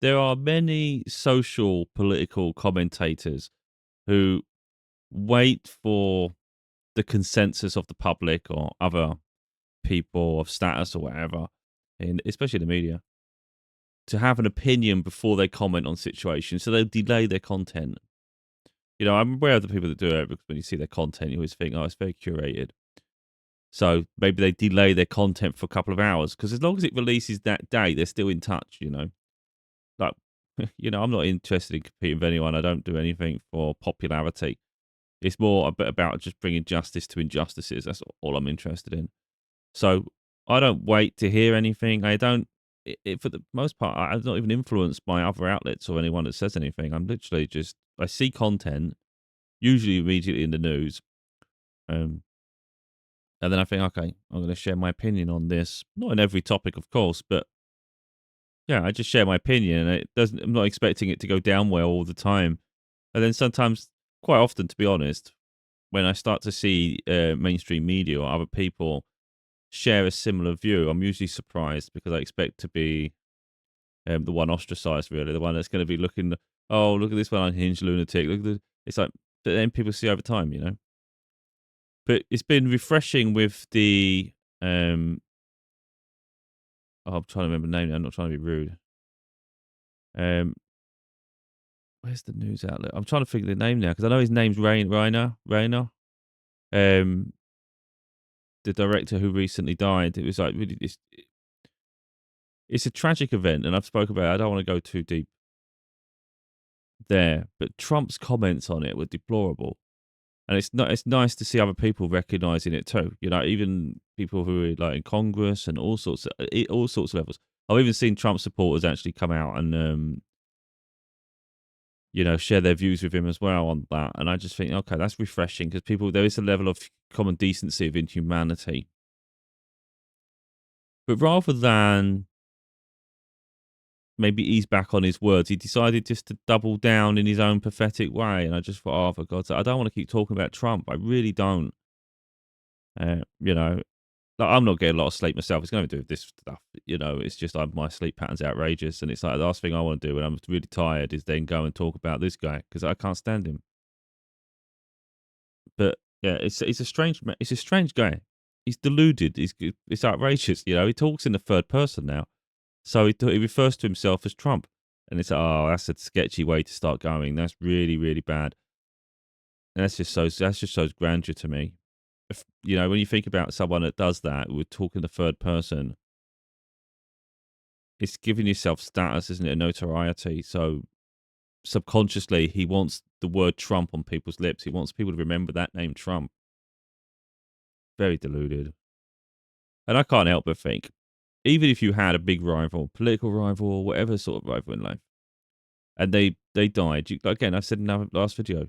there are many social political commentators who wait for the consensus of the public or other people of status or whatever, especially the media, to have an opinion before they comment on situations. So they'll delay their content. I'm aware of the people that do it because when you see their content, you always think, oh, it's very curated. So maybe they delay their content for a couple of hours because as long as it releases that day, they're still in touch. Like, I'm not interested in competing with anyone. I don't do anything for popularity. It's more a bit about just bringing justice to injustices. That's all I'm interested in. So I don't wait to hear anything. I don't, for the most part, I'm not even influenced by other outlets or anyone that says anything. I'm literally just, I see content, usually immediately in the news. And then I think, okay, I'm going to share my opinion on this. Not in every topic, of course, but yeah, I just share my opinion. And I'm not expecting it to go down well all the time. And then sometimes, quite often, to be honest, when I start to see mainstream media or other people share a similar view, I'm usually surprised because I expect to be the one ostracized, really, the one that's going to be looking, oh, look at this one unhinged lunatic. Look at this. It's like, but then people see over time. But it's been refreshing with the, I'm trying to remember the name. I'm not trying to be rude. Um, where's the news outlet? I'm trying to figure the name now because I know his name's Rainer. Um, the director who recently died. It was like really, it's a tragic event, and I've spoken about it. I don't want to go too deep there, but Trump's comments on it were deplorable, and it's nice to see other people recognizing it too. Even people who are like in Congress and all sorts of levels. I've even seen Trump supporters actually come out and share their views with him as well on that. And I just think, okay, that's refreshing because there is a level of common decency of inhumanity. But rather than maybe ease back on his words, he decided just to double down in his own pathetic way. And I just thought, oh, for God's sake, I don't want to keep talking about Trump. I really don't. Uh, you know, I'm not getting a lot of sleep myself. It's going to do with this stuff. It's just my sleep pattern's outrageous. And it's like the last thing I want to do when I'm really tired is then go and talk about this guy because I can't stand him. But yeah, it's a strange guy. He's deluded. It's outrageous. He talks in the third person now. So he refers to himself as Trump. And it's oh, that's a sketchy way to start going. That's really, really bad. And that just shows grandeur to me. When you think about someone that does that, would talk in the third person, it's giving yourself status, isn't it? Notoriety. So subconsciously, he wants the word Trump on people's lips. He wants people to remember that name, Trump. Very deluded. And I can't help but think, even if you had a big rival, political rival, or whatever sort of rival in life, and they died, again, I said in our last video,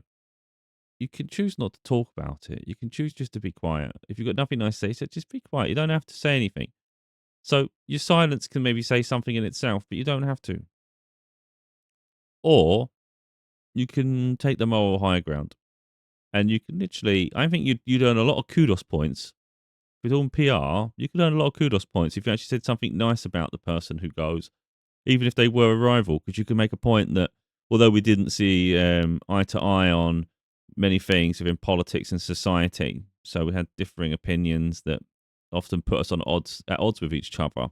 you can choose not to talk about it. You can choose just to be quiet. If you've got nothing nice to say, just be quiet. You don't have to say anything. So your silence can maybe say something in itself, but you don't have to. Or you can take the moral high ground. And you can literally, I think you'd earn a lot of kudos points. With all PR, you can earn a lot of kudos points if you actually said something nice about the person who goes, even if they were a rival, because you can make a point that although we didn't see eye to eye on many things within politics and society, so we had differing opinions that often put us at odds with each other.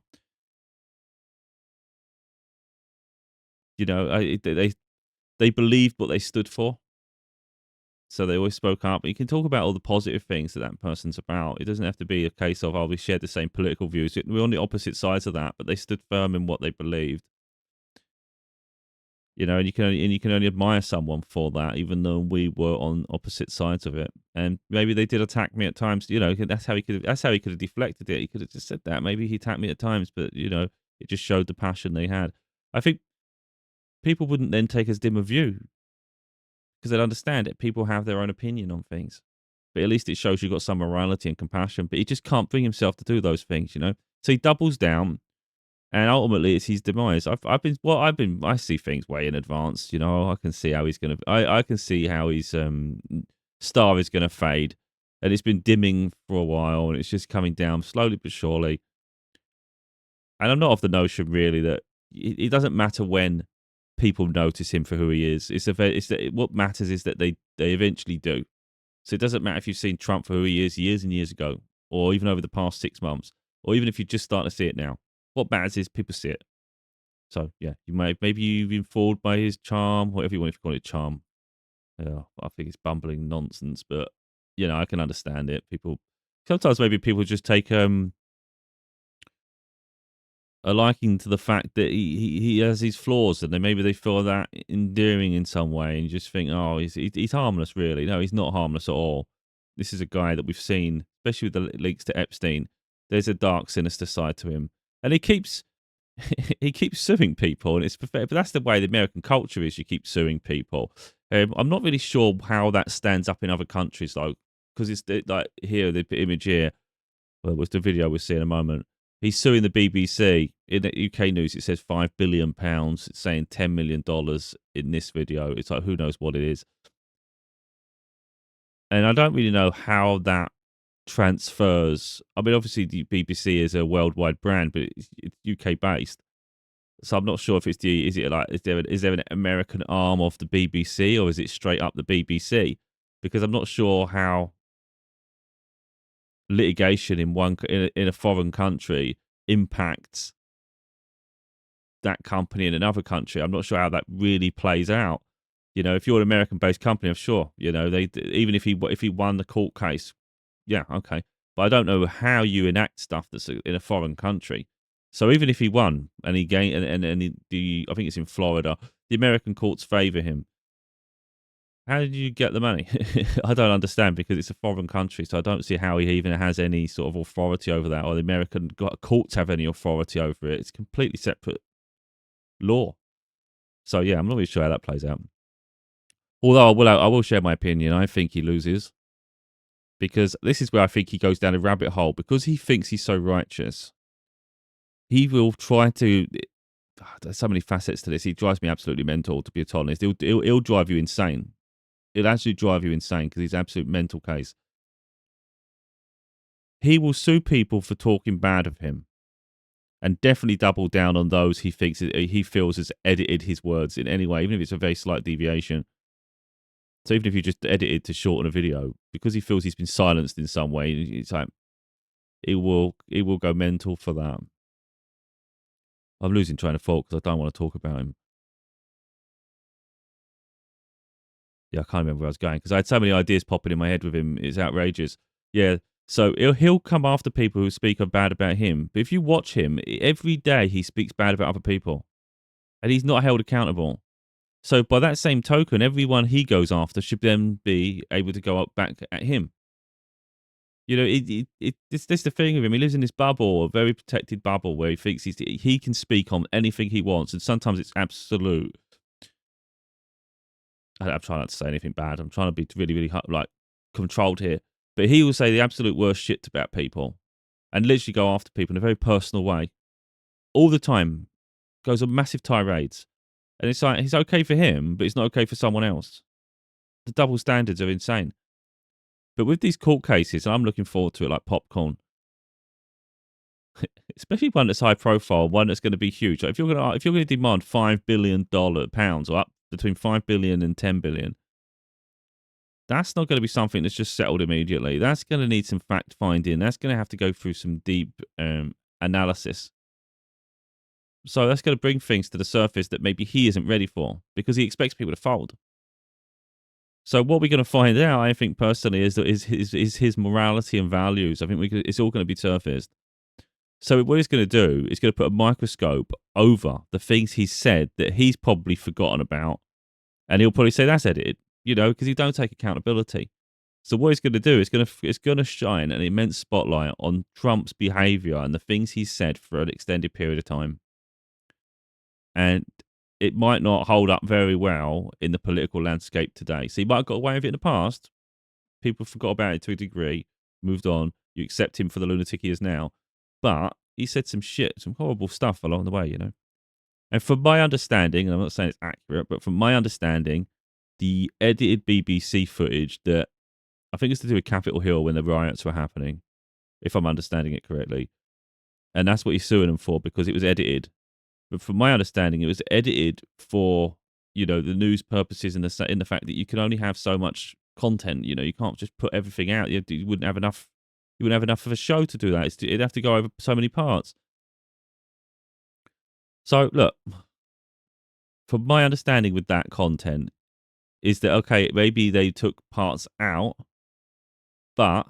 They believed what they stood for. So they always spoke up. You can talk about all the positive things that person's about. It doesn't have to be a case of, oh, we shared the same political views. We're on the opposite sides of that, but they stood firm in what they believed. And you can only admire someone for that, even though we were on opposite sides of it. And maybe they did attack me at times. That's how he could have deflected it. He could have just said that. Maybe he attacked me at times, but it just showed the passion they had. I think people wouldn't then take as dim a view because they'd understand it. People have their own opinion on things, but at least it shows you've got some morality and compassion. But he just can't bring himself to do those things. So he doubles down. And ultimately, it's his demise. I see things way in advance. I can see how he's going to. I can see how his star is going to fade, and it's been dimming for a while, and it's just coming down slowly but surely. And I'm not of the notion really that it doesn't matter when people notice him for who he is. What matters is that they eventually do. So it doesn't matter if you've seen Trump for who he is years and years ago, or even over the past 6 months, or even if you're just starting to see it now. What matters is people see it. So yeah, maybe you've been fooled by his charm, whatever you want to call it, charm. Yeah, I think it's bumbling nonsense, but I can understand it. People sometimes maybe people just take a liking to the fact that he has his flaws, and then maybe they feel that endearing in some way, and you just think, oh, he's harmless, really. No, he's not harmless at all. This is a guy that we've seen, especially with the links to Epstein. There's a dark, sinister side to him, and he keeps he keeps suing people, and it's perfect. But that's the way the American culture is. You keep suing people. I'm not really sure how that stands up in other countries, though, because it's like here, the image here. Well, it was the video we'll see in a moment. He's suing the BBC. In the UK news, it says £5 billion. It's saying $10 million in this video. It's like, who knows what it is. And I don't really know how that transfers. I mean, obviously, the BBC is a worldwide brand, but it's UK based. So I'm not sure if is there an American arm of the BBC, or is it straight up the BBC? Because I'm not sure how litigation in a foreign country impacts that company in another country. I'm not sure how that really plays out. If you're an American-based company, I'm sure they even if he won the court case, yeah, okay. But I don't know how you enact stuff that's in a foreign country. So even if he won and he gained, I think it's in Florida, the American courts favor him. How did you get the money? I don't understand, because it's a foreign country, so I don't see how he even has any sort of authority over that, or the American courts have any authority over it. It's completely separate law. So yeah, I'm not really sure how that plays out. Although I will share my opinion. I think he loses, because this is where I think he goes down a rabbit hole, because he thinks he's so righteous. He will try to. There's so many facets to this. He drives me absolutely mental, to be honest. He'll drive you insane. It'll actually drive you insane, because he's an absolute mental case. He will sue people for talking bad of him, and definitely double down on those he feels has edited his words in any way, even if it's a very slight deviation. So even if you just edited to shorten a video, because he feels he's been silenced in some way, it's like it will go mental for that. I'm losing train of thought because I don't want to talk about him. Yeah, I can't remember where I was going, because I had so many ideas popping in my head with him. It's outrageous. Yeah, so he'll come after people who speak bad about him. But if you watch him, every day he speaks bad about other people, and he's not held accountable. So by that same token, everyone he goes after should then be able to go up back at him. This the thing with him. He lives in this bubble, a very protected bubble, where he thinks he can speak on anything he wants, and sometimes it's absolute. I'm trying not to say anything bad. I'm trying to be really, really controlled here. But he will say the absolute worst shit about people, and literally go after people in a very personal way, all the time. Goes on massive tirades, and it's like, it's okay for him, but it's not okay for someone else. The double standards are insane. But with these court cases, I'm looking forward to it like popcorn. Especially one that's high profile, one that's going to be huge. Like if you're going to demand $5 billion pounds, or up between $5 billion and $10 billion, that's not going to be something that's just settled immediately. That's going to need some fact finding. That's going to have to go through some deep analysis. So that's going to bring things to the surface that maybe he isn't ready for, because he expects people to fold. So what we're going to find out, I think personally, is his morality and values. I think it's all going to be surfaced. So what he's going to do is going to put a microscope over the things he's said that he's probably forgotten about, and he'll probably say that's edited, because he don't take accountability. So what he's going to do is it's going to shine an immense spotlight on Trump's behavior and the things he's said for an extended period of time, and it might not hold up very well in the political landscape today. So he might have got away with it in the past. People forgot about it to a degree, moved on. You accept him for the lunatic he is now. But he said some horrible stuff along the way, And from my understanding, and I'm not saying it's accurate, but from my understanding, the edited BBC footage that I think it's to do with Capitol Hill when the riots were happening, if I'm understanding it correctly. And that's what he's suing them for, because it was edited. But from my understanding, it was edited for the news purposes, and in the fact that you can only have so much content. You can't just put everything out. You wouldn't have enough. You wouldn't have enough of a show to do that. It'd have to go over so many parts. So look, from my understanding with that content, is that okay? Maybe they took parts out, but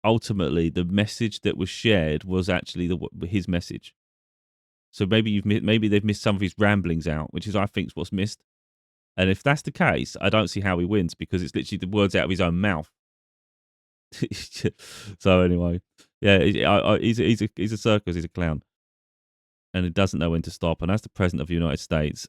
ultimately the message that was shared was actually his message. So maybe they've missed some of his ramblings out, which is I think is what's missed. And if that's the case, I don't see how he wins because it's literally the words out of his own mouth. So anyway, yeah, he's a circus, he's a clown, and he doesn't know when to stop. And as the president of the United States,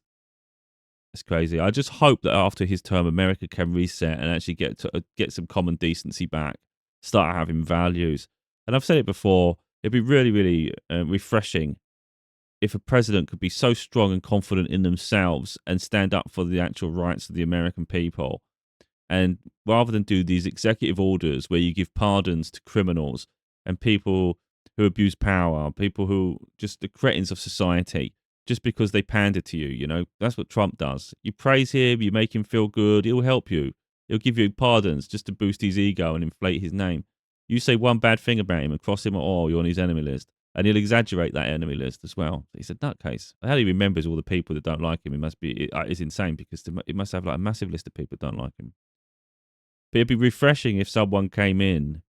it's crazy. I just hope that after his term, America can reset and actually get some common decency back, start having values. And I've said it before, it'd be really, really refreshing if a president could be so strong and confident in themselves and stand up for the actual rights of the American people. And rather than do these executive orders where you give pardons to criminals and people who abuse power, people who just the cretins of society, just because they pander to you, that's what Trump does. You praise him, you make him feel good, he'll help you. He'll give you pardons just to boost his ego and inflate his name. You say one bad thing about him and cross him at all, you're on his enemy list. And he'll exaggerate that enemy list as well. He's a nutcase. How he remembers all the people that don't like him, it's insane because it must have like a massive list of people that don't like him. But it'd be refreshing if someone came in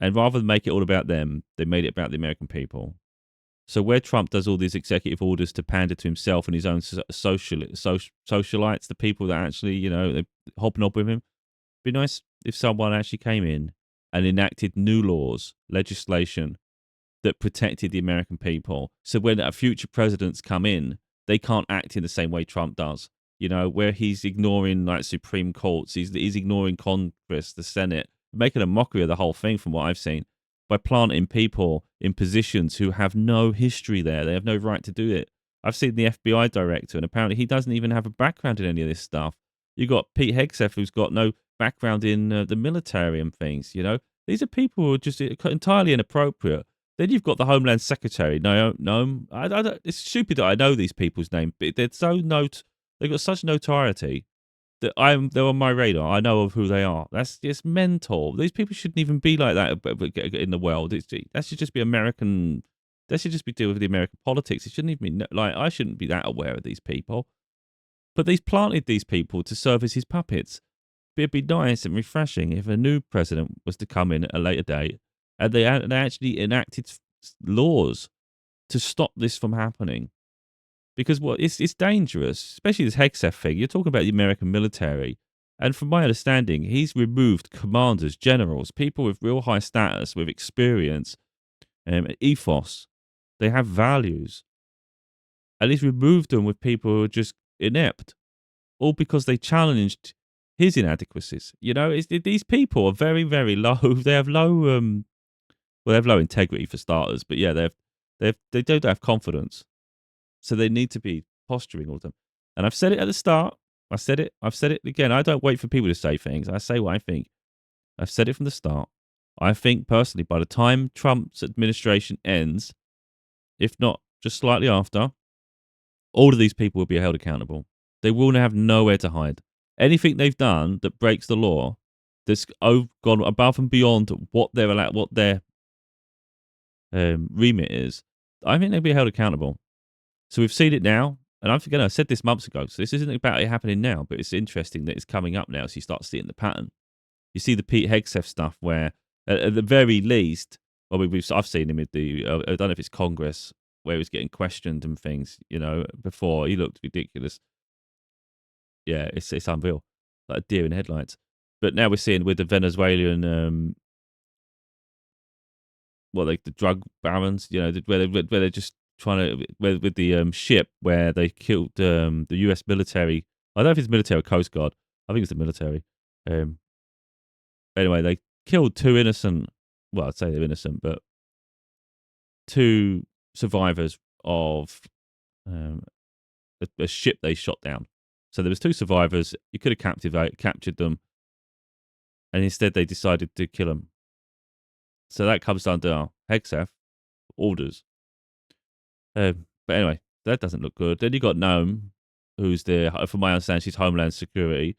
and rather than make it all about them, they made it about the American people. So where Trump does all these executive orders to pander to himself and his own socialites, the people that actually, they hobnob with him, it'd be nice if someone actually came in and enacted new laws, legislation that protected the American people. So when future presidents come in, they can't act in the same way Trump does. Where he's ignoring like Supreme Courts, he's ignoring Congress, the Senate, making a mockery of the whole thing from what I've seen by planting people in positions who have no history there. They have no right to do it. I've seen the FBI director, and apparently he doesn't even have a background in any of this stuff. You got Pete Hegseth, who's got no background in the military and things. These are people who are just entirely inappropriate. Then you've got the Homeland Secretary. No, it's stupid that I know these people's names, but they've got such notoriety that they're on my radar. I know of who they are. That's just mental. These people shouldn't even be like that in the world. That should just be American. That should just be deal with the American politics. It shouldn't even be like I shouldn't be that aware of these people. But he's planted these people to serve as his puppets. But it'd be nice and refreshing if a new president was to come in at a later date and they actually enacted laws to stop this from happening. Because it's dangerous, especially this Hegseth thing. You're talking about the American military. And from my understanding, he's removed commanders, generals, people with real high status, with experience, ethos. They have values. And he's removed them with people who are just inept, all because they challenged his inadequacies. These people are very, very low. They have they have low integrity for starters. But yeah, they don't have confidence. So they need to be posturing all the time. And I've said it at the start. I've said it again. I don't wait for people to say things. I say what I think. I've said it from the start. I think personally, by the time Trump's administration ends, if not just slightly after, all of these people will be held accountable. They will have nowhere to hide. Anything they've done that breaks the law, that's gone above and beyond what their remit is, I think they'll be held accountable. So we've seen it now, and I said this months ago, so this isn't about it happening now, but it's interesting that it's coming up now, so you start seeing the pattern. You see the Pete Hegseth stuff where, at the very least, I've seen him with I don't know if it's Congress, where he was getting questioned and things, before. He looked ridiculous. Yeah, it's unreal, like a deer in headlights. But now we're seeing with the Venezuelan, the drug barons, where they're just trying to with the ship where they killed the U.S. military. I don't know if it's military or Coast Guard. I think it's the military. Anyway, they killed two innocent. Well, I'd say they're innocent, but two survivors of a ship they shot down. So there was two survivors. You could have captured them, and instead they decided to kill them. So that comes under Hegseth orders. But anyway, That doesn't look good. Then you got Noam, who's from my understanding, she's Homeland Security.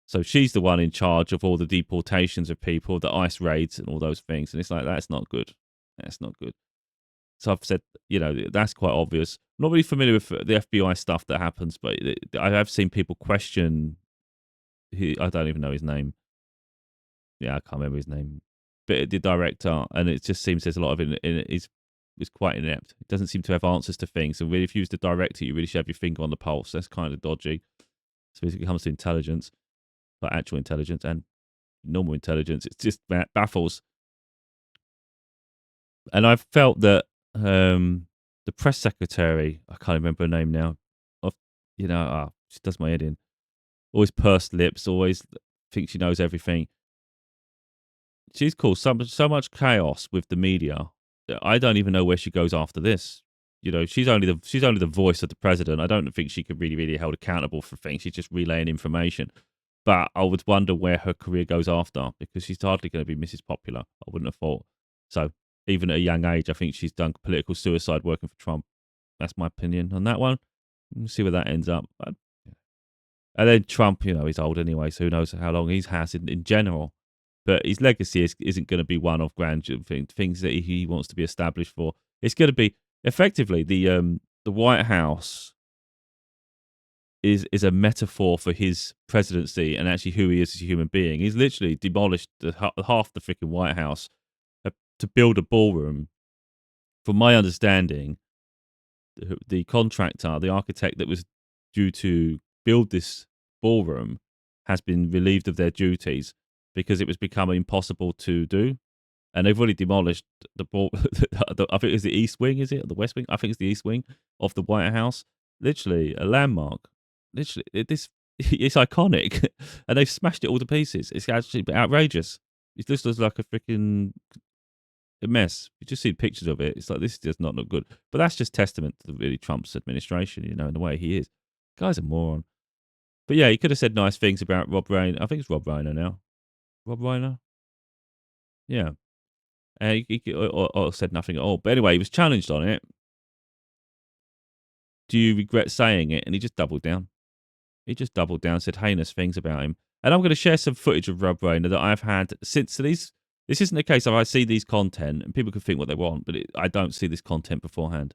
So she's the one in charge of all the deportations of people, the ICE raids and all those things. And it's like, that's not good. That's not good. So I've said, that's quite obvious. I'm not really familiar with the FBI stuff that happens, but I have seen people question, I don't even know his name. Yeah, I can't remember his name. But the director, and it just seems there's a lot of it in it. Is quite inept. It doesn't seem to have answers to things. And really, if you use the director, you really should have your finger on the pulse. That's kind of dodgy. So when it comes to intelligence, like actual intelligence and normal intelligence, it just baffles. And I've felt that the press secretary, I can't remember her name now, of she does my head in. Always pursed lips, always thinks she knows everything. She's caused so much chaos with the media that I don't even know where she goes after this. She's only the voice of the president. I don't think she could really be held accountable for things. She's just relaying information. But I would wonder where her career goes after, because she's hardly going to be Mrs. Popular. I wouldn't have thought. So even at a young age, I think she's done political suicide working for Trump. That's my opinion on that one. We'll see where that ends up. And then Trump, he's old anyway, so who knows how long he has in general. But his legacy isn't going to be one of grandeur things that he wants to be established for. It's going to be effectively the White House is a metaphor for his presidency and actually who he is as a human being. He's literally demolished half the freaking White House to build a ballroom. From my understanding, the contractor, the architect that was due to build this ballroom has been relieved of their duties because it was becoming impossible to do. And they've already demolished the ball. I think it's the East Wing, is it? Or the West Wing? I think it's the East Wing of the White House. Literally a landmark. Literally, it's iconic. And they've smashed it all to pieces. It's actually outrageous. It just looks like a freaking mess. You just see pictures of it. It's like, this does not look good. But that's just testament to really Trump's administration, in the way he is. The guy's a moron. But yeah, he could have said nice things about Rob Reiner. I think it's Rob Reiner now. Rob Reiner? Yeah. Or said nothing at all. But anyway, he was challenged on it. Do you regret saying it? And he just doubled down. He just doubled down, said heinous things about him. And I'm going to share some footage of Rob Reiner that I've had since these. This isn't the case of I see these content, and people can think what they want, but I don't see this content beforehand.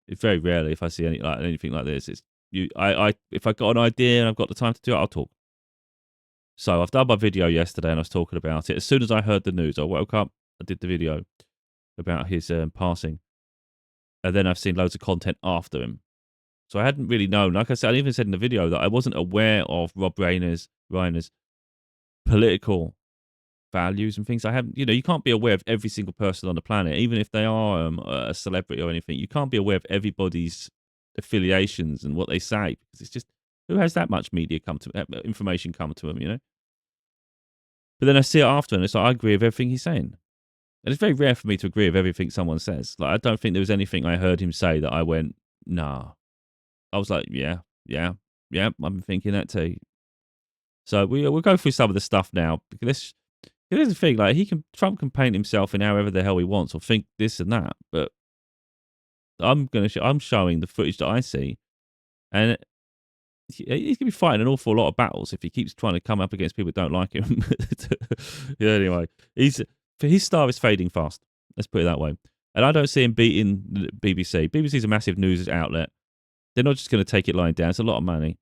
It's very rarely if I see anything like this. It's if I got an idea and I've got the time to do it, I'll talk. So I've done my video yesterday and I was talking about it. As soon as I heard the news, I woke up, I did the video about his passing. And then I've seen loads of content after him. So I hadn't really known. Like I said, I even said in the video that I wasn't aware of Rob Reiner's political values and things. I haven't, you can't be aware of every single person on the planet, even if they are a celebrity or anything. You can't be aware of everybody's affiliations and what they say, because it's just, who has that much media information come to them, But then I see it after, and it's like, I agree with everything he's saying. And it's very rare for me to agree with everything someone says. Like, I don't think there was anything I heard him say that I went, nah. I was like, yeah, I'm thinking that too. So we'll go through some of the stuff now. Because here's the thing, like, Trump can paint himself in however the hell he wants or think this and that, but I'm showing the footage that I see, and he's going to be fighting an awful lot of battles if he keeps trying to come up against people who don't like him. Yeah, anyway, his star is fading fast. Let's put it that way. And I don't see him beating the BBC. BBC's a massive news outlet. They're not just going to take it lying down. It's a lot of money.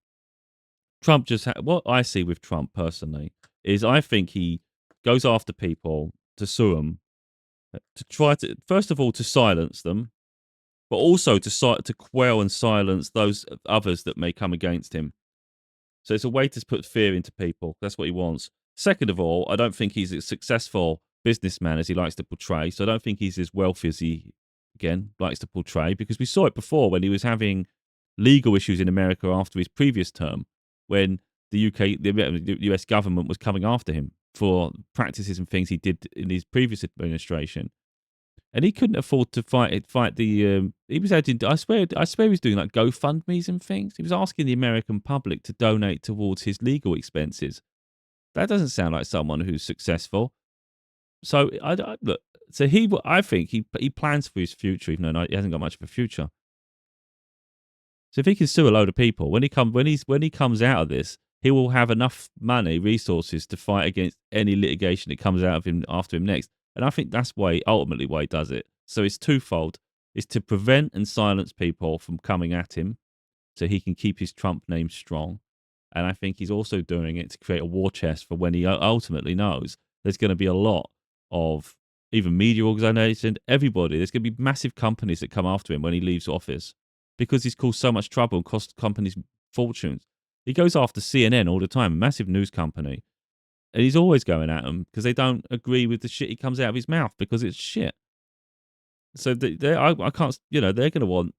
Trump what I see with Trump personally is I think he goes after people to sue them, to try to, first of all, to silence them, but also to quell and silence those others that may come against him. So it's a way to put fear into people. That's what he wants. Second of all, I don't think he's a successful businessman as he likes to portray. So I don't think he's as wealthy as he, again, likes to portray, because we saw it before when he was having legal issues in America after his previous term, when the US government was coming after him for practices and things he did in his previous administration. And he couldn't afford to fight the. He was I swear he was doing like GoFundMe's and things. He was asking the American public to donate towards his legal expenses. That doesn't sound like someone who's successful. So look. So I think he plans for his future, even though he hasn't got much of a future. So if he can sue a load of people, when he comes out of this, he will have enough money, resources to fight against any litigation that comes out of him after him next. And I think that's ultimately why he does it. So it's twofold. It's to prevent and silence people from coming at him so he can keep his Trump name strong. And I think he's also doing it to create a war chest for when he ultimately knows there's going to be a lot of even media organizations, everybody. There's going to be massive companies that come after him when he leaves office because he's caused so much trouble and cost companies fortunes. He goes after CNN all the time, a massive news company. And he's always going at them because they don't agree with the shit he comes out of his mouth because it's shit. So I can't, they're going to want,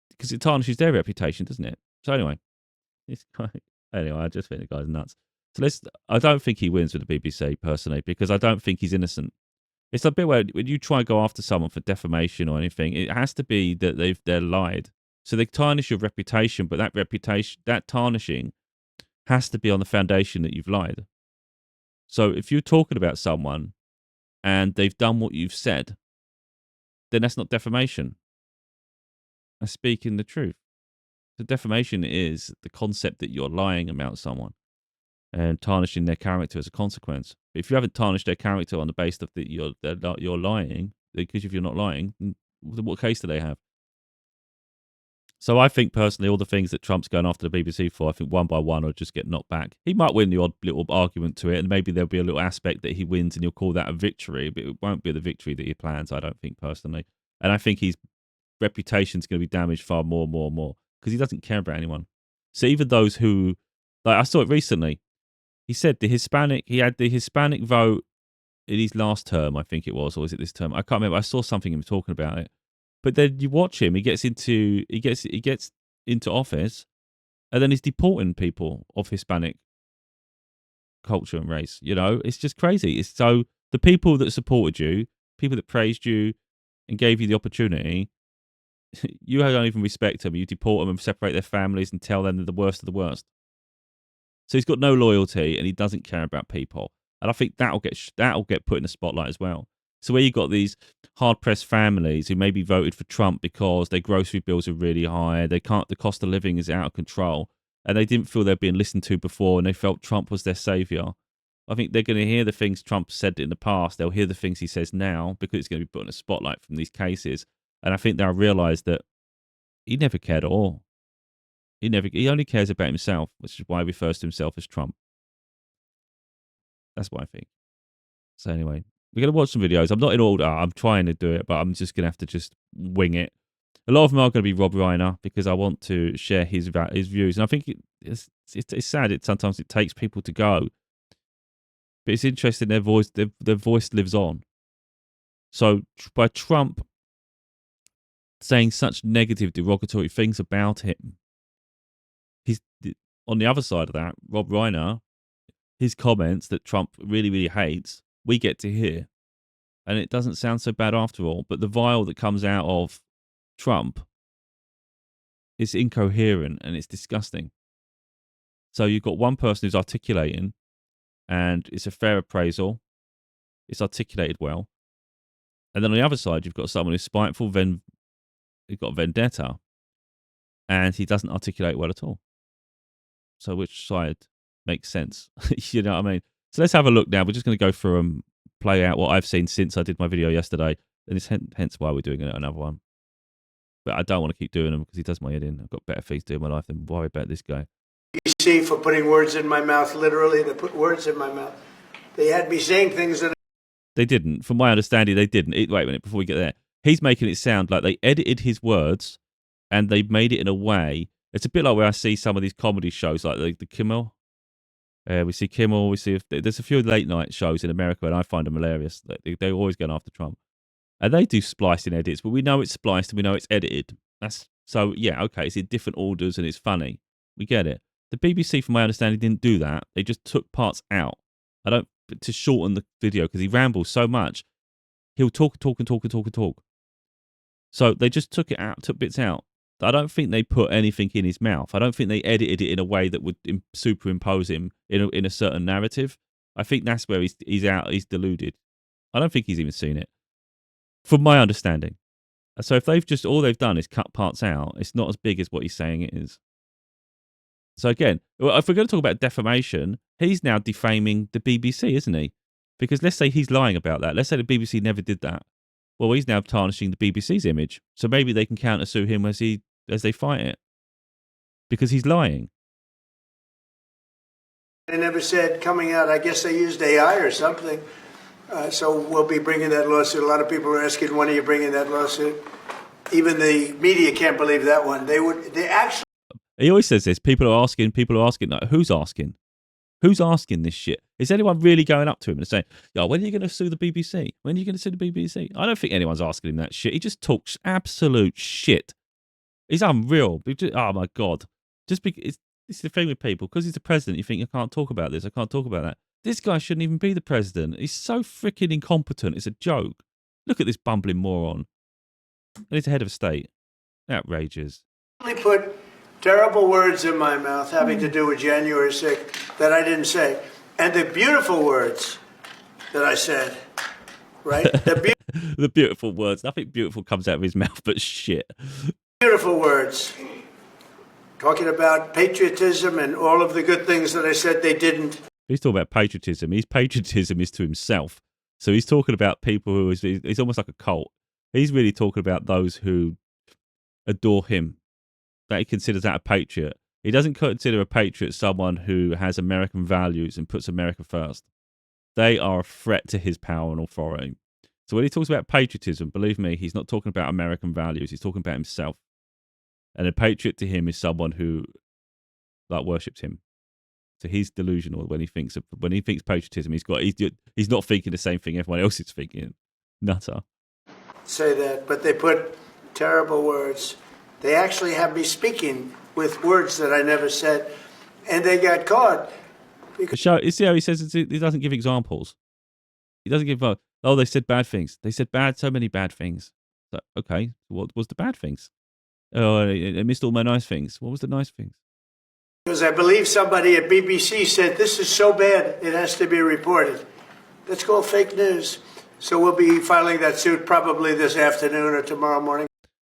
because it tarnishes their reputation, doesn't it? So anyway, anyway, I just think the guy's nuts. So I don't think he wins with the BBC personally because I don't think he's innocent. It's a bit where when you try and go after someone for defamation or anything, it has to be that they're lied. So they tarnish your reputation, but that tarnishing has to be on the foundation that you've lied. So if you're talking about someone and they've done what you've said, then that's not defamation. That's speaking the truth. So defamation is the concept that you're lying about someone and tarnishing their character as a consequence. But if you haven't tarnished their character on the basis of that you're lying, because if you're not lying, what case do they have? So I think personally, all the things that Trump's going after the BBC for, I think one by one will just get knocked back. He might win the odd little argument to it, and maybe there'll be a little aspect that he wins, and you'll call that a victory, but it won't be the victory that he plans, I don't think, personally. And I think his reputation's going to be damaged far more, because he doesn't care about anyone. So even those who, like I saw it recently, he said he had the Hispanic vote in his last term, I think it was, or was it this term? I can't remember. I saw something him talking about it. But then you watch him, he gets into office, and then he's deporting people of Hispanic culture and race. It's just crazy. It's so the people that supported you, people that praised you and gave you the opportunity, you don't even respect them. You deport them and separate their families and tell them they're the worst of the worst. So he's got no loyalty and he doesn't care about people. And I think that'll get put in the spotlight as well. So where you've got these hard-pressed families who maybe voted for Trump because their grocery bills are really high, the cost of living is out of control, and they didn't feel they're being listened to before, and they felt Trump was their savior. I think they're going to hear the things Trump said in the past. They'll hear the things he says now because it's going to be put in a spotlight from these cases. And I think they'll realize that he never cared at all. He only cares about himself, which is why he refers to himself as Trump. That's what I think. So anyway, we're going to watch some videos. I'm not in order. I'm trying to do it, but I'm just going to have to just wing it. A lot of them are going to be Rob Reiner because I want to share his views. And I think it's sad. Sometimes it takes people to go. But it's interesting, their voice lives on. So by Trump saying such negative, derogatory things about him, he's on the other side of that, Rob Reiner, his comments that Trump really, really hates, we get to hear. And it doesn't sound so bad after all. But the vial that comes out of Trump is incoherent and it's disgusting. So you've got one person who's articulating and it's a fair appraisal. It's articulated well. And then on the other side, you've got someone who's spiteful, he's got vendetta, and he doesn't articulate well at all. So which side makes sense? You know what I mean? So let's have a look now. We're just going to go through and play out what I've seen since I did my video yesterday. And it's hence why we're doing another one. But I don't want to keep doing them because he does my head in. I've got better things to do in my life than worry about this guy. BBC for putting words in my mouth, literally. They put words in my mouth. They had me saying things that... They didn't. From my understanding, they didn't. Wait a minute, before we get there. He's making it sound like they edited his words and they made it in a way. It's a bit like where I see some of these comedy shows like the Kimmel. We see Kimmel. There's a few late night shows in America and I find them hilarious. They're always going after Trump. And they do splicing edits, but we know it's spliced and we know it's edited. So, yeah, okay, it's in different orders and it's funny. We get it. The BBC, from my understanding, didn't do that. They just took parts out. To shorten the video because he rambles so much. He'll talk. So they just took bits out. I don't think they put anything in his mouth. I don't think they edited it in a way that would superimpose him in a certain narrative. I think that's where he's deluded. I don't think he's even seen it. From my understanding. So if all they've done is cut parts out, it's not as big as what he's saying it is. So again, if we're going to talk about defamation, he's now defaming the BBC, isn't he? Because let's say he's lying about that. Let's say the BBC never did that. Well, he's now tarnishing the BBC's image. So maybe they can countersue him as they fight it. Because he's lying. They never said coming out. I guess they used AI or something. So we'll be bringing that lawsuit. A lot of people are asking, when are you bringing that lawsuit? Even the media can't believe that one. They actually. He always says this. People are asking. Like, who's asking? Who's asking this shit? Is anyone really going up to him and saying, "Yo, when are you going to sue the BBC? When are you going to sue the BBC?" I don't think anyone's asking him that shit. He just talks absolute shit. He's unreal. Oh my god! Just because it's the thing with people, because he's the president. You think, I can't talk about this. I can't talk about that. This guy shouldn't even be the president. He's so freaking incompetent. It's a joke. Look at this bumbling moron. And he's the head of state. Outrageous. Put terrible words in my mouth having to do with January 6th that I didn't say. And the beautiful words that I said, right? The beautiful words. Nothing beautiful comes out of his mouth but shit. Beautiful words. Talking about patriotism and all of the good things that I said they didn't. He's talking about patriotism. His patriotism is to himself. So he's talking about people who he's almost like a cult. He's really talking about those who adore him, that he considers that a patriot. He doesn't consider a patriot someone who has American values and puts America first. They are a threat to his power and authority. So when he talks about patriotism, believe me, he's not talking about American values. He's talking about himself. And a patriot to him is someone who worships him. So he's delusional when he thinks patriotism. He's not thinking the same thing everyone else is thinking. Nutter. Say that, but they put terrible words. They actually have me speaking with words that I never said, and they got caught. You see how he says he doesn't give examples. He doesn't give. They said bad things. They said so many bad things. So, okay, what was the bad things? Oh, I missed all my nice things. What was the nice things? Because I believe somebody at BBC said, this is so bad, it has to be reported. That's called fake news. So we'll be filing that suit probably this afternoon or tomorrow morning.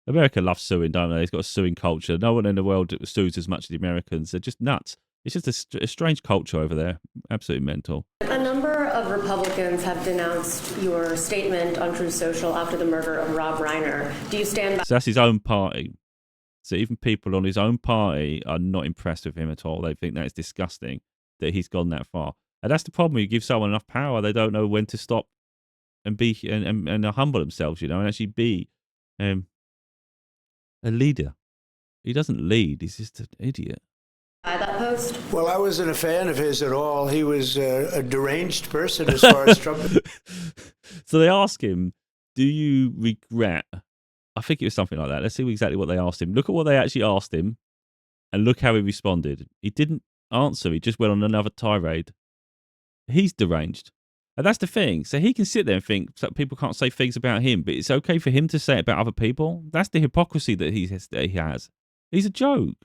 America loves suing, don't they? They've got a suing culture. No one in the world sues as much as the Americans. They're just nuts. It's just a strange culture over there. Absolutely mental. A number of Republicans have denounced your statement on Truth Social after the murder of Rob Reiner. Do you stand by? So that's his own party. So even people on his own party are not impressed with him at all. They think that it's disgusting that he's gone that far. And that's the problem. You give someone enough power, they don't know when to stop and be and humble themselves, and actually be a leader. He doesn't lead. He's just an idiot. That post? Well, I wasn't a fan of his at all. He was a deranged person as far as Trump. So they ask him, do you regret? I think it was something like that. Let's see exactly what they asked him. Look at what they actually asked him and look how he responded. He didn't answer. He just went on another tirade. He's deranged. And that's the thing. So he can sit there and think that people can't say things about him, but it's okay for him to say it about other people. That's the hypocrisy that he has. He's a joke.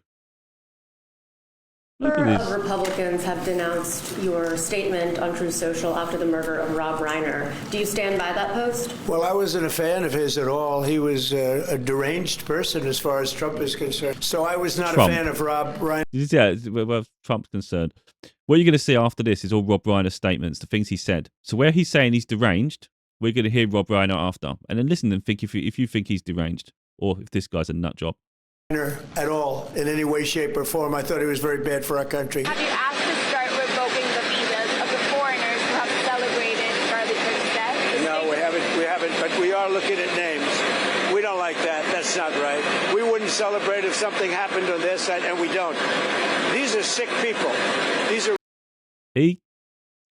Look at this. Republicans have denounced your statement on Truth Social after the murder of Rob Reiner. Do you stand by that post? Well, I wasn't a fan of his at all. He was a deranged person as far as Trump is concerned. So I was not a fan of Rob Reiner. Yeah, where Trump's concerned. What you're going to see after this is all Rob Reiner's statements, the things he said. So where he's saying he's deranged, we're going to hear Rob Reiner after. And then listen and think if you think he's deranged or if this guy's a nut job. At all, in any way, shape, or form. I thought he was very bad for our country. Have you asked to start revoking the visas of the foreigners who have celebrated Charlie Kirk's death? No, we haven't, but we are looking at names. We don't like that. That's not right. We wouldn't celebrate if something happened on their side, and we don't. These are sick people. He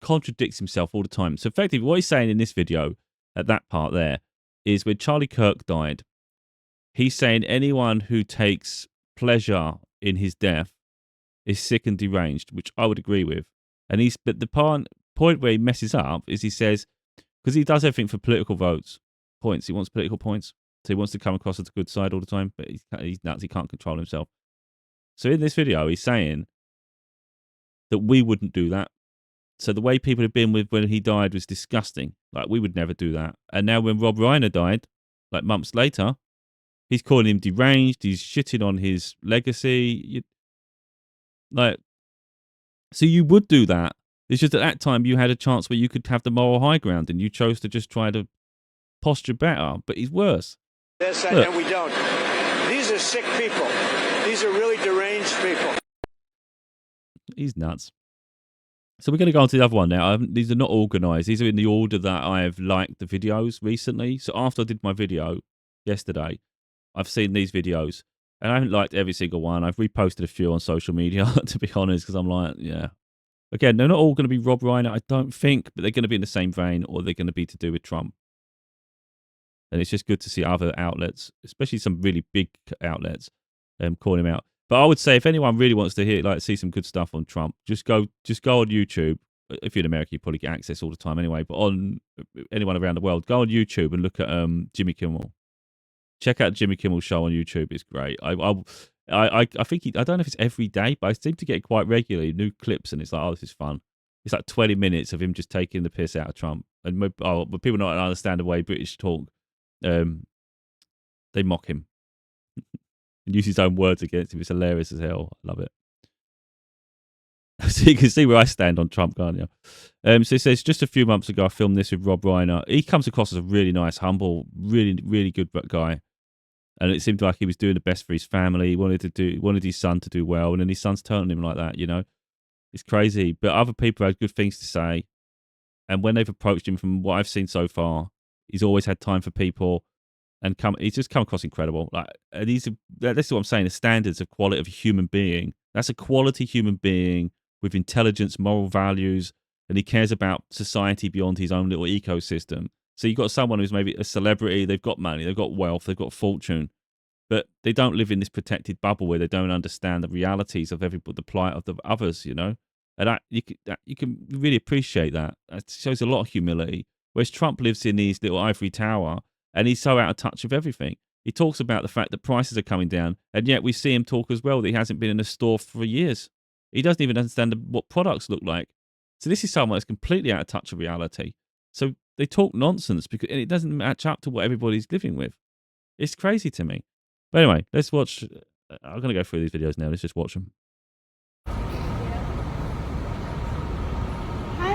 contradicts himself all the time. So effectively, what he's saying in this video, at that part there, is when Charlie Kirk died, he's saying anyone who takes pleasure in his death is sick and deranged, which I would agree with. But the point where he messes up is he says, because he does everything for political points. He wants political points. So he wants to come across as a good side all the time, but he's nuts. He can't control himself. So in this video, he's saying that we wouldn't do that. So the way people have been with when he died was disgusting. Like, we would never do that. And now when Rob Reiner died, like months later, He's calling him deranged. He's shitting on his legacy. So you would do that. It's just at that time you had a chance where you could have the moral high ground, and you chose to just try to posture better. But he's worse. Yes, and we don't. These are sick people. These are really deranged people. He's nuts. So we're going to go on to the other one now. These are not organised. These are in the order that I have liked the videos recently. So after I did my video yesterday, I've seen these videos. And I haven't liked every single one. I've reposted a few on social media, to be honest, because I'm like, yeah. Again, they're not all going to be Rob Reiner, I don't think, but they're going to be in the same vein, or they're going to be to do with Trump. And it's just good to see other outlets, especially some really big outlets, calling him out. But I would say if anyone really wants to see some good stuff on Trump, just go on YouTube. If you're in America, you probably get access all the time anyway. But on anyone around the world, go on YouTube and look at Jimmy Kimmel. Check out Jimmy Kimmel's show on YouTube. It's great. I think I don't know if it's every day, but I seem to get quite regularly new clips, and it's like, oh, this is fun. It's like 20 minutes of him just taking the piss out of Trump. And but people don't understand the way British talk. They mock him and use his own words against him. It's hilarious as hell. I love it. So you can see where I stand on Trump, can't you? So it says, just a few months ago, I filmed this with Rob Reiner. He comes across as a really nice, humble, really, really good guy. And it seemed like he was doing the best for his family. He wanted his son to do well. And then his son's turning him like that, you know? It's crazy. But other people had good things to say. And when they've approached him, from what I've seen so far, he's always had time for people. And he's just come across incredible. And this is what I'm saying, the standards of quality of a human being. That's a quality human being with intelligence, moral values, and he cares about society beyond his own little ecosystem. So you've got someone who's maybe a celebrity, they've got money, they've got wealth, they've got fortune, but they don't live in this protected bubble where they don't understand the realities of the plight of the others, you know? And you can really appreciate that. It shows a lot of humility. Whereas Trump lives in his little ivory tower, and he's so out of touch with everything. He talks about the fact that prices are coming down, and yet we see him talk as well that he hasn't been in a store for years. He doesn't even understand what products look like. So this is someone that's completely out of touch with reality. So they talk nonsense because it doesn't match up to what everybody's living with. It's crazy to me. But anyway, let's watch. I'm going to go through these videos now. Let's just watch them. Hi,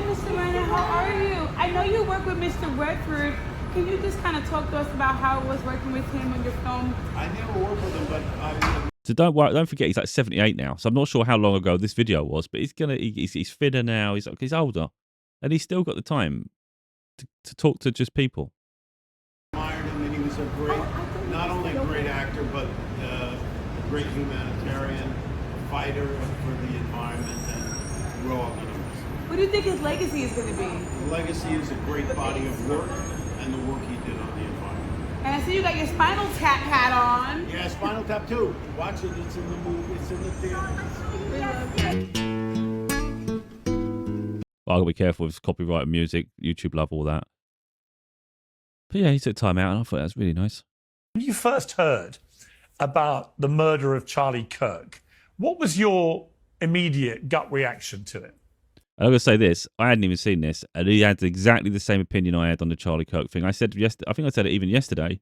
Mr. Reiner. How are you? I know you work with Mr. Redford. Can you just kind of talk to us about how it was working with him on your film? I never worked with him, but I... So don't forget, he's like 78 now. So I'm not sure how long ago this video was, but he's fitter now. He's older, and he's still got the time to talk to just people. admired him, and he was a great, not only a great actor, but a great humanitarian, a fighter for the environment, and we're all going to miss him. What do you think his legacy is going to be? The legacy is a great body of work, and the work he did on the environment. And I see you got your Spinal Tap hat on. Yeah, Spinal Tap too. Watch it. It's in the movie. It's in the theater. Well, I've got to be careful with copyright music. YouTube love all that. But yeah, he took time out, and I thought that was really nice. When you first heard about the murder of Charlie Kirk, what was your immediate gut reaction to it? I'm going to say this. I hadn't even seen this, and he had exactly the same opinion I had on the Charlie Kirk thing. I think I said it even yesterday,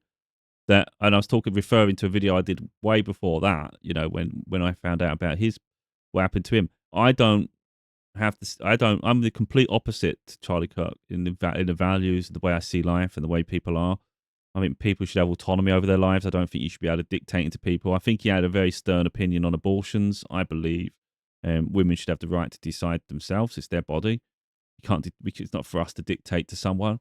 and I was referring to a video I did way before that, you know, when I found out about what happened to him. I'm the complete opposite to Charlie Kirk in the values, the way I see life, and the way people are. I think people should have autonomy over their lives. I don't think you should be able to dictate to people. I think he had a very stern opinion on abortions. I believe women should have the right to decide themselves. It's their body. It's not for us to dictate to someone.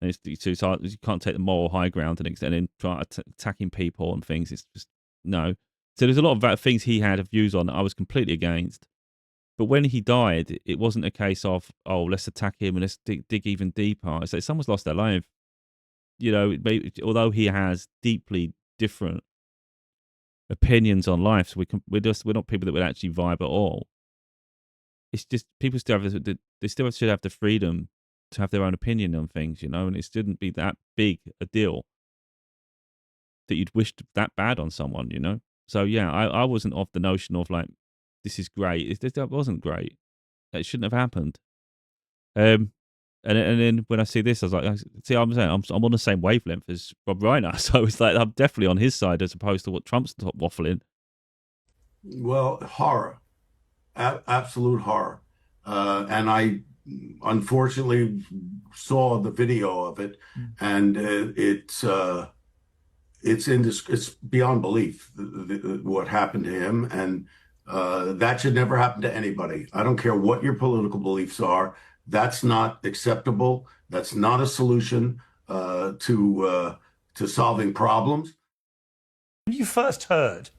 And it's hard. You can't take the moral high ground and then try attacking people and things. It's just no. So there's a lot of things he had views on that I was completely against. But when he died, it wasn't a case of, oh, let's attack him and let's dig even deeper. It's like someone's lost their life. You know, although he has deeply different opinions on life, so we're not people that would actually vibe at all. It's just people still should have the freedom to have their own opinion on things, you know, and it shouldn't be that big a deal that you'd wish that bad on someone, you know. So yeah, I wasn't of the notion of like, this is great. That wasn't great. It shouldn't have happened. And then when I see this, I was like, see, I'm saying I'm on the same wavelength as Rob Reiner, so it's like I'm definitely on his side as opposed to what Trump's waffling. Well, horror, absolute horror, and I unfortunately saw the video of it, and it's beyond belief what happened to him, and that should never happen to anybody. I don't care what your political beliefs are. That's not acceptable. That's not a solution to solving problems. When you first heard,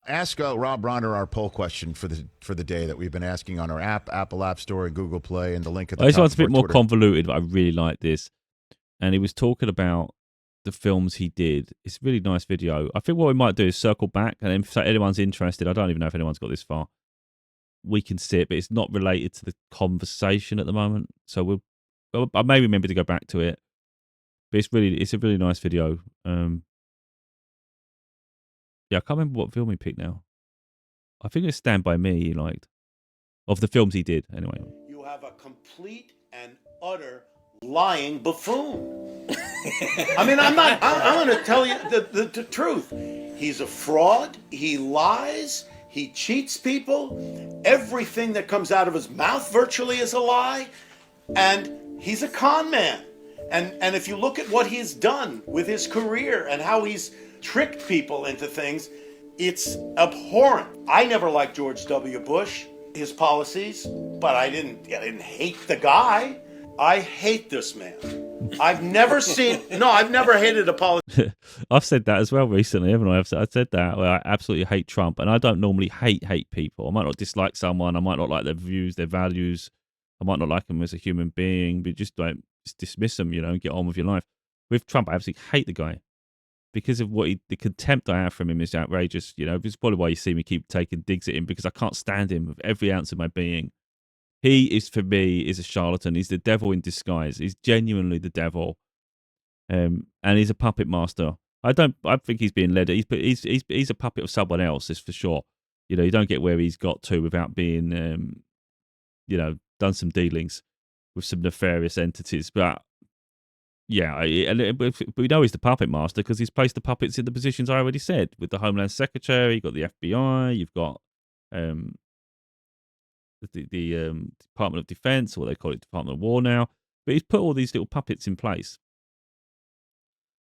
ask Rob Reiner our poll question for the day that we've been asking on our app, Apple App Store, and Google Play, and the link at the This top one's a of bit our more Twitter. convoluted, but I really like this. And he was talking about the films he did. It's a really nice video. I think what we might do is circle back, and then if anyone's interested, I don't even know if anyone's got this far, we can see it, but it's not related to the conversation at the moment. So I may remember to go back to it. But it's a really nice video. Yeah, I can't remember what film he picked now. I think it's Stand By Me he liked. Of the films he did, anyway. You have a complete and utter lying buffoon. I mean, I'm going to tell you the truth. He's a fraud. He lies. He cheats people. Everything that comes out of his mouth virtually is a lie. And he's a con man. And if you look at what he's done with his career and how he's tricked people into things, it's abhorrent. I never liked George W. Bush, his policies, but I didn't hate the guy. I hate this man. I've never hated a politician. I've said that as well recently, haven't I? I said that. Well, I absolutely hate Trump, and I don't normally hate people. I might not dislike someone. I might not like their views, their values. I might not like them as a human being, but just don't dismiss them, and get on with your life. With Trump, I absolutely hate the guy because of the contempt I have from him is outrageous. It's probably why you see me keep taking digs at him, because I can't stand him with every ounce of my being. He is, for me, is a charlatan. He's the devil in disguise. He's genuinely the devil, and he's a puppet master. I think he's being led. He's a puppet of someone else, that's for sure. You don't get where he's got to without being, done some dealings with some nefarious entities. But yeah, but we know he's the puppet master because he's placed the puppets in the positions I already said, with the Homeland Secretary. You've got the FBI. You've got the Department of Defense, or they call it Department of War now. But he's put all these little puppets in place.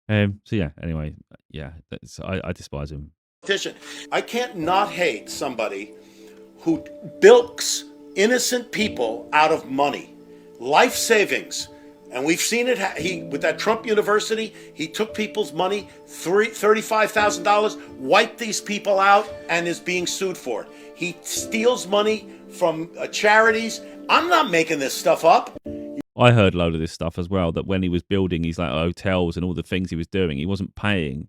So yeah, anyway, yeah, I despise him. I can't not hate somebody who bilks innocent people out of money, life savings. And we've seen it. With that Trump University, he took people's money, $35,000, wiped these people out, and is being sued for it. He steals money from charities. I'm not making this stuff up. I heard a load of this stuff as well, that when he was building these hotels and all the things he was doing, he wasn't paying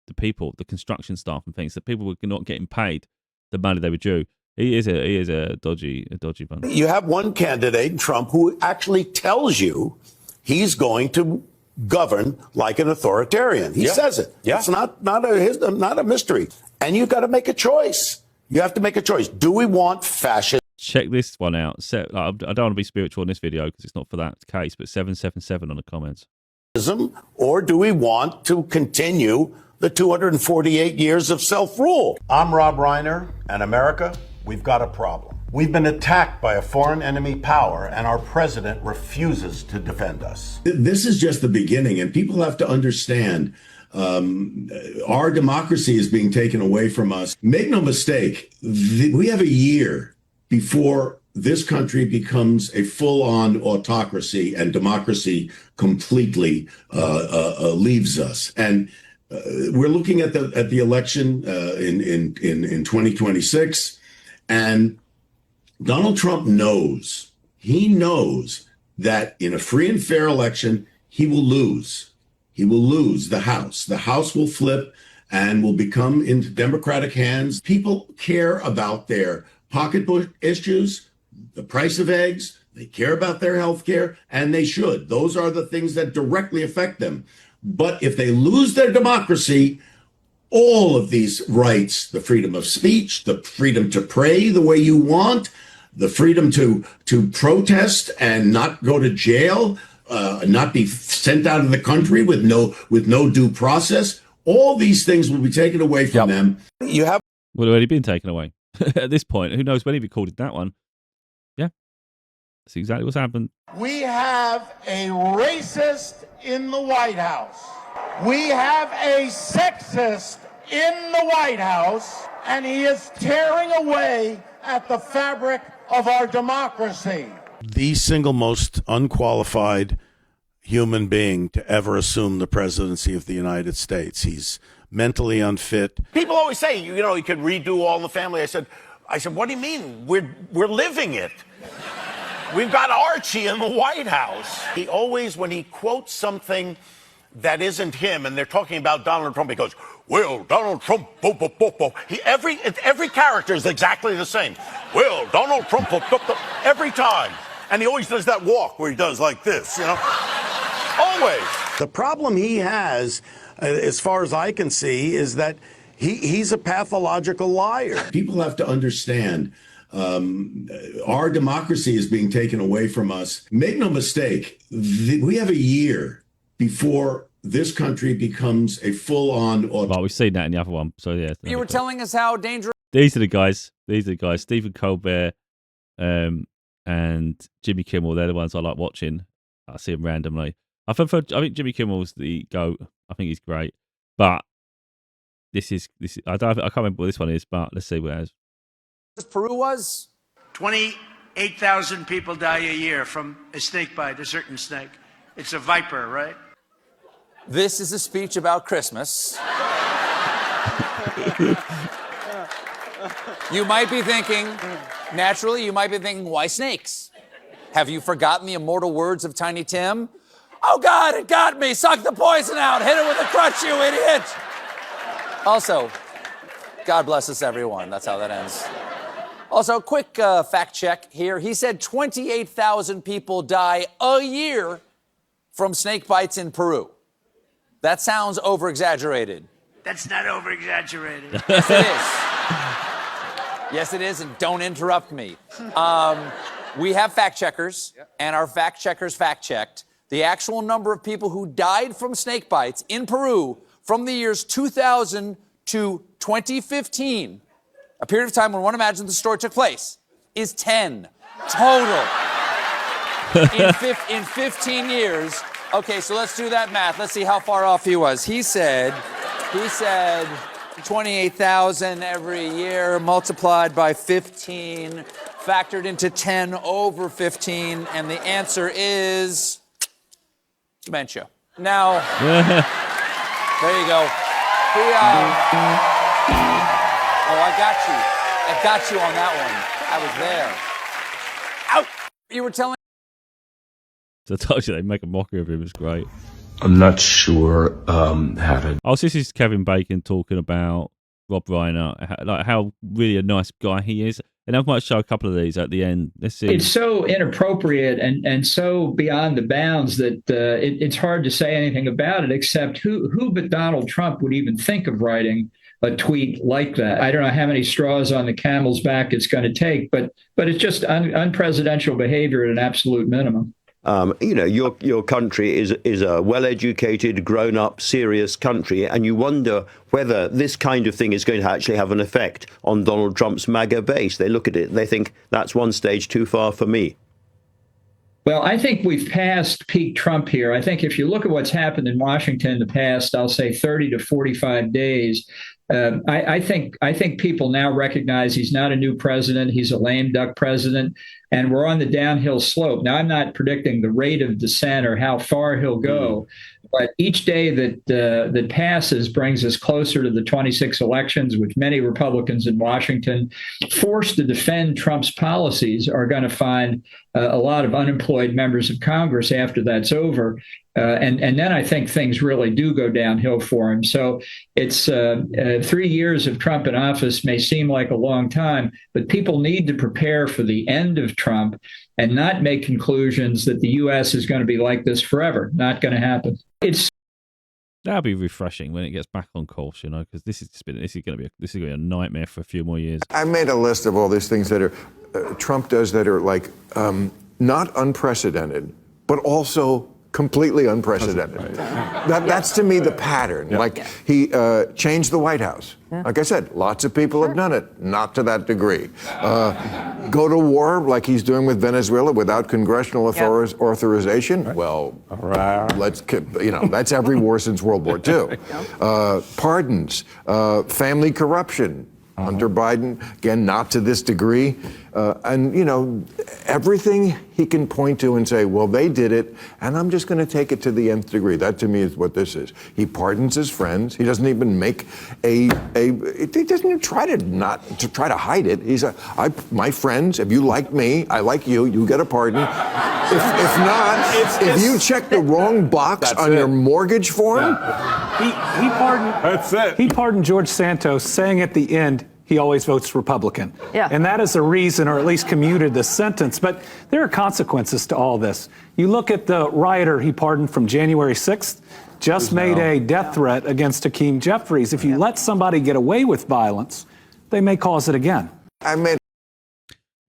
the people, the construction staff and things. That people were not getting paid the money they were due. He is a dodgy bunch. You have one candidate, Trump, who actually tells you he's going to govern like an authoritarian. He says it. Yeah. It's not a mystery. And you've got to make a choice. You have to make a choice. Do we want fascism? Check this one out. I don't want to be spiritual in this video because it's not for that case, but 777 on the comments. Or do we want to continue the 248 years of self-rule? I'm Rob Reiner, and America, we've got a problem. We've been attacked by a foreign enemy power, and our president refuses to defend us. This is just the beginning, and people have to understand our democracy is being taken away from us. Make no mistake, we have a year before this country becomes a full-on autocracy and democracy completely leaves us. And we're looking at the election in 2026, and Donald Trump knows. He knows that in a free and fair election, he will lose. He will lose the House. The House will flip and will become into Democratic hands. People care about their pocketbook issues, the price of eggs. They care about their health care, and they should. Those are the things that directly affect them. But if they lose their democracy, all of these rights, the freedom of speech, the freedom to pray the way you want, the freedom to protest and not go to jail, not be sent out of the country with no due process. All these things will be taken away from them. You have Would have already been taken away at this point. Who knows when he recorded that one? Yeah, that's exactly what's happened. We have a racist in the White House. We have a sexist in the White House, and he is tearing away at the fabric of our democracy. The single most unqualified human being to ever assume the presidency of the United States. He's mentally unfit. People always say, you know, he could redo All in the Family. I said, what do you mean? We're living it. We've got Archie in the White House. He always, when he quotes something that isn't him, and they're talking about Donald Trump, he goes, well, Donald Trump, bo, bo, bo, bo. Every character is exactly the same. Well, Donald Trump, bo, bo, bo, every time. And he always does that walk where he does like this, you know? Always. The problem he has, as far as I can see, is that he's a pathological liar. People have to understand our democracy is being taken away from us. Make no mistake, we have a year before this country becomes a full-on... Well, we've seen that in the other one. So, yeah. You were telling us how dangerous... These are the guys. Stephen Colbert and Jimmy Kimmel. They're the ones I like watching. I see them randomly. I think Jimmy Kimmel's the GOAT. I think he's great. But this is I can't remember what this one is, but let's see what it is. Peru was? 28,000 people die a year from a snake bite, a certain snake. It's a viper, right? This is a speech about Christmas. You might be thinking, naturally, why snakes? Have you forgotten the immortal words of Tiny Tim? Oh, God, it got me. Suck the poison out. Hit it with a crutch, you idiot. Also, God bless us, everyone. That's how that ends. Also, quick fact check here. He said 28,000 people die a year from snake bites in Peru. That sounds over-exaggerated. That's not over-exaggerated. Yes, it is. Yes, it is, and don't interrupt me. We have fact checkers, and our fact checkers fact-checked the actual number of people who died from snake bites in Peru from the years 2000 to 2015, a period of time when one imagines the story took place, is 10 total. in 15 years. Okay, so let's do that math. Let's see how far off he was. He said 28,000 every year multiplied by 15, factored into 10 over 15, and the answer is dementia. Now, there you go. I got you on that one. I was there. Out. You were telling. So I told you they make a mockery of him. It's great. I'm not sure how to. Oh, so this is Kevin Bacon talking about Rob Reiner, like how really a nice guy he is. And I might show a couple of these at the end. Let's see. It's so inappropriate and so beyond the bounds that it's hard to say anything about it, except who but Donald Trump would even think of writing a tweet like that. I don't know how many straws on the camel's back it's going to take, but it's just unpresidential behavior at an absolute minimum. You know, your country is a well-educated, grown-up, serious country, and you wonder whether this kind of thing is going to actually have an effect on Donald Trump's MAGA base. They look at it and they think, that's one stage too far for me. Well, I think we've passed peak Trump here. I think if you look at what's happened in Washington in the past, I'll say 30 to 45 days, I think people now recognize he's not a new president. He's a lame duck president, and we're on the downhill slope. Now, I'm not predicting the rate of descent or how far he'll go, but each day that passes brings us closer to the 26 elections, which many Republicans in Washington, forced to defend Trump's policies, are going to find a lot of unemployed members of Congress after that's over. And then I think things really do go downhill for him. So it's 3 years of Trump in office may seem like a long time, but people need to prepare for the end of Trump and not make conclusions that the U.S. is going to be like this forever. Not going to happen. That'll be refreshing when it gets back on course, you know, because this is going to be a nightmare for a few more years. I made a list of all these things that are Trump does that are like not unprecedented, but also completely unprecedented. That's to me the pattern. Like he changed the White House. Like I said, lots of people have done it, not to that degree. Go to war like he's doing with Venezuela without congressional authorization. Well, let's that's every war since World War II. Pardons, family corruption. Under Biden, again, not to this degree. And, everything he can point to and say, well, they did it, and I'm just going to take it to the nth degree. That, to me, is what this is. He pardons his friends. He doesn't even make he doesn't even try to hide it. He's my friends, if you like me, I like you, you get a pardon. If not, if you check the wrong box on your mortgage form. He pardoned. That's it. He pardoned George Santos, saying at the end he always votes Republican. Yeah. And that is a reason, or at least commuted the sentence. But there are consequences to all this. You look at the rioter he pardoned from January 6th, just made a death threat against Hakeem Jeffries. If you let somebody get away with violence, they may cause it again.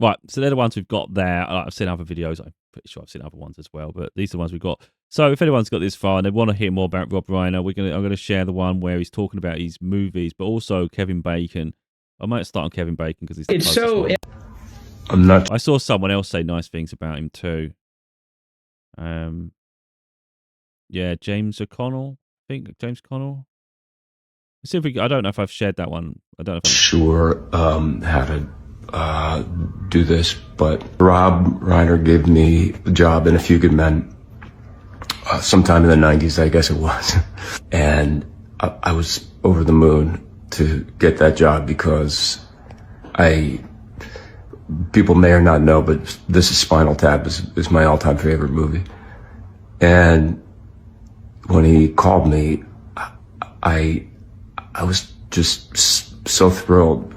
Right, so they're the ones we've got there. I've seen other videos. I'm pretty sure I've seen other ones as well, but these are the ones we've got. So if anyone's got this far and they want to hear more about Rob Reiner, I'm going to share the one where he's talking about his movies, but also Kevin Bacon. I might start on Kevin Bacon because it's so. One. I'm not. I saw someone else say nice things about him too. James O'Connell. I think James Connell. Let's see if I don't know if I've shared that one. I don't know. Sure, how to do this, but Rob Reiner gave me a job in A Few Good Men sometime in the 90s, I guess it was, and I was over the moon to get that job because people may or not know, but this is Spinal Tap is my all-time favorite movie. And when he called me, I was just so thrilled.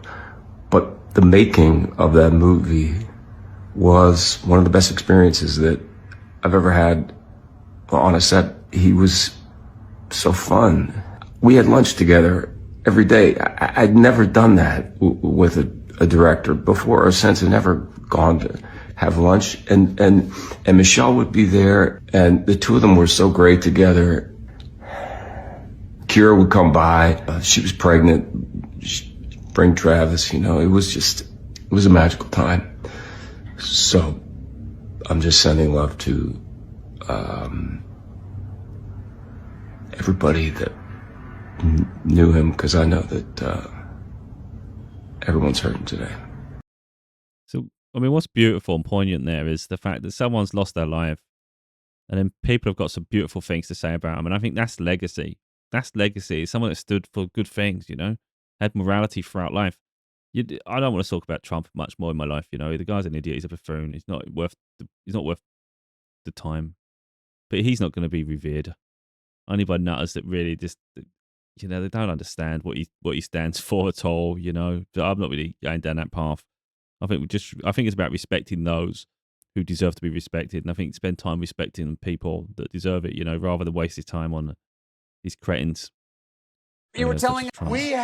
But the making of that movie was one of the best experiences that I've ever had on a set. He was so fun. We had lunch together every day. I'd never done that with a director before or since. I'd never gone to have lunch. And Michelle would be there, and the two of them were so great together. Kira would come by. She was pregnant. She'd bring Travis, it was a magical time. So I'm just sending love to everybody that knew him, because I know that everyone's hurting today. So, what's beautiful and poignant there is the fact that someone's lost their life, and then people have got some beautiful things to say about them. And I think that's legacy. That's legacy. Someone that stood for good things, had morality throughout life. I don't want to talk about Trump much more in my life. The guy's an idiot. He's a buffoon. He's not worth the time. But he's not going to be revered. Only by nutters that really just, they don't understand what he stands for at all. I'm not really going down that path. I think it's about respecting those who deserve to be respected, and I think spend time respecting people that deserve it. Rather than waste his time on these cretins. You were telling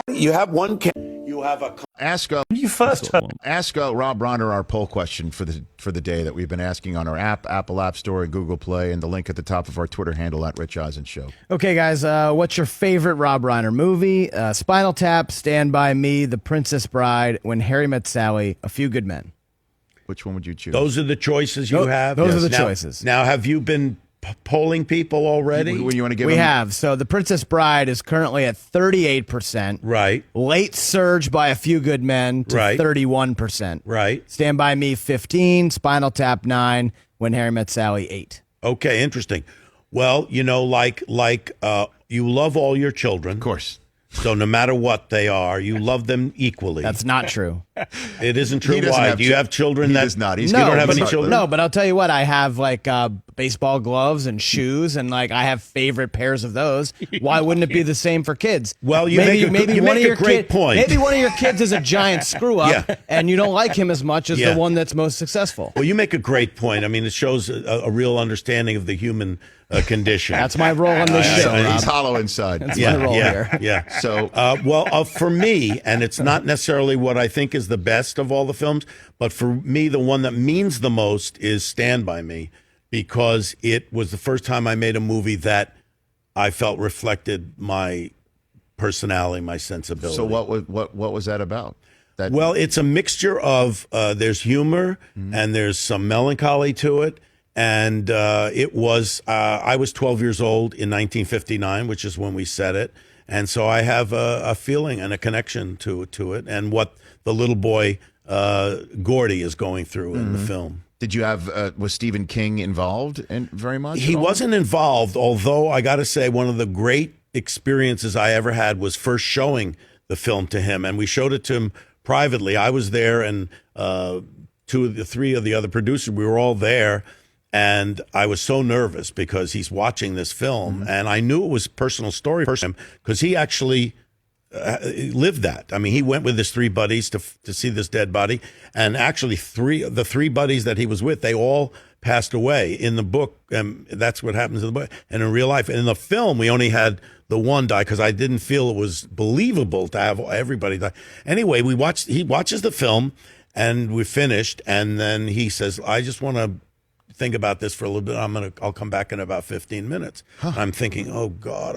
you have one. You have a. Ask Rob Reiner our poll question for the day that we've been asking on our app, Apple App Store, and Google Play, and the link at the top of our Twitter handle at Rich Eisen Show. Okay, guys, what's your favorite Rob Reiner movie? Spinal Tap, Stand By Me, The Princess Bride, When Harry Met Sally, A Few Good Men. Which one would you choose? Those are the choices you have. Those are the choices. Now, have you been polling people already? When you want to give we have. So The Princess Bride is currently at 38%. Right. Late surge by A Few Good Men to 31%. Right. Stand By Me 15, Spinal Tap 9, When Harry Met Sally 8. Okay, interesting. Well, you love all your children. Of course. So no matter what they are, you love them equally. That's not true. It isn't true. Why? Do you have children? He does not. You don't have any children? No, but I'll tell you what. I have baseball gloves and shoes, and like I have favorite pairs of those. Why wouldn't it be the same for kids? Well, you maybe make maybe a great point. Maybe one of your kids is a giant screw up, and you don't like him as much as the one that's most successful. Well, you make a great point. I mean, it shows a real understanding of the human condition. That's my role on this show. He's hollow inside. That's my role here. Yeah. So, for me, and it's not necessarily what I think is the best of all the films, but for me, the one that means the most is Stand By Me, because it was the first time I made a movie that I felt reflected my personality, my sensibility. So what was that about? Well, it's a mixture of there's humor and there's some melancholy to it. And it was, I was 12 years old in 1959, which is when we set it. And so I have a feeling and a connection to it and what the little boy, Gordy, is going through in the film. Did you have, was Stephen King involved in very much? He wasn't involved, although I got to say one of the great experiences I ever had was first showing the film to him. And we showed it to him privately. I was there, and three of the other producers, we were all there. And I was so nervous because he's watching this film, and I knew it was a personal story for him because he actually lived that. I mean, he went with his three buddies to see this dead body, and actually the three buddies that he was with, they all passed away. In the book, that's what happens in the book, and in real life. And in the film, we only had the one die because I didn't feel it was believable to have everybody die. Anyway, he watches the film, and we finished, and then he says, "I just want to think about this for a little bit. I'll come back in about 15 minutes. I'm thinking, oh God,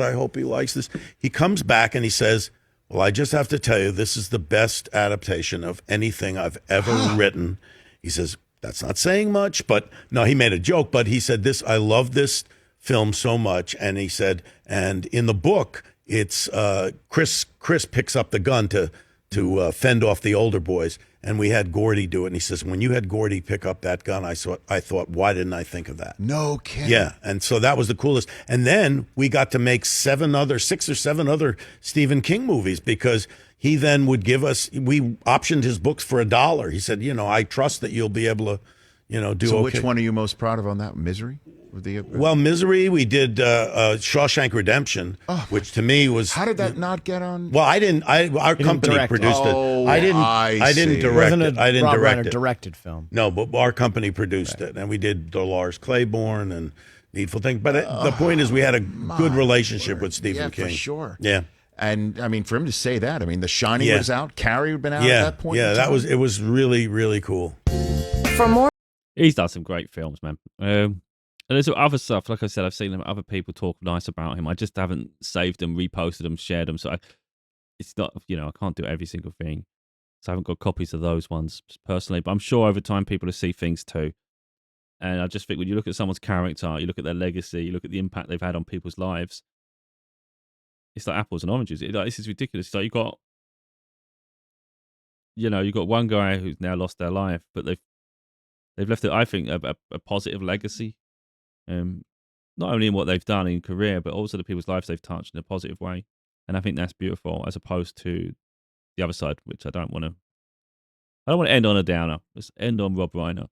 I hope he likes this. He comes back and he says, well, I just have to tell you, this is the best adaptation of anything I've ever written. He says, that's not saying much, but no, he made a joke, but he said I love this film so much. And he said, and in the book, it's Chris picks up the gun to fend off the older boys. And we had Gordy do it. And he says, when you had Gordy pick up that gun, I thought, why didn't I think of that? No kidding. Yeah. And so that was the coolest. And then we got to make 6 or 7 other Stephen King movies because he then would give us, we optioned his books for $1. He said, I trust that you'll be able to, do So okay. which one are you most proud of on that? Misery? Well, Misery, we did Shawshank Redemption, which to me was. How did that not get on? Well, I didn't. Our company produced it. I didn't direct it. I didn't direct it. Directed film. No, but our company produced it, and we did the Lars Claiborne and Needful Things. But the point is, we had a good relationship with Stephen King. For sure. Yeah. And I mean, for him to say that, I mean, The Shining was out. Carrie had been out at that point. Yeah, it was really, really cool. For more, he's done some great films, man. And there's other stuff, like I said, I've seen other people talk nice about him. I just haven't saved them, reposted them, shared them. So it's not, I can't do every single thing. So I haven't got copies of those ones personally. But I'm sure over time people will see things too. And I just think when you look at someone's character, you look at their legacy, you look at the impact they've had on people's lives, it's like apples and oranges. This is ridiculous. So you've got one guy who's now lost their life, but they've left it, I think, a positive legacy. Not only in what they've done in career, but also the people's lives they've touched in a positive way. And I think that's beautiful, as opposed to the other side, which I don't want to end on a downer. Let's end on Rob Reiner.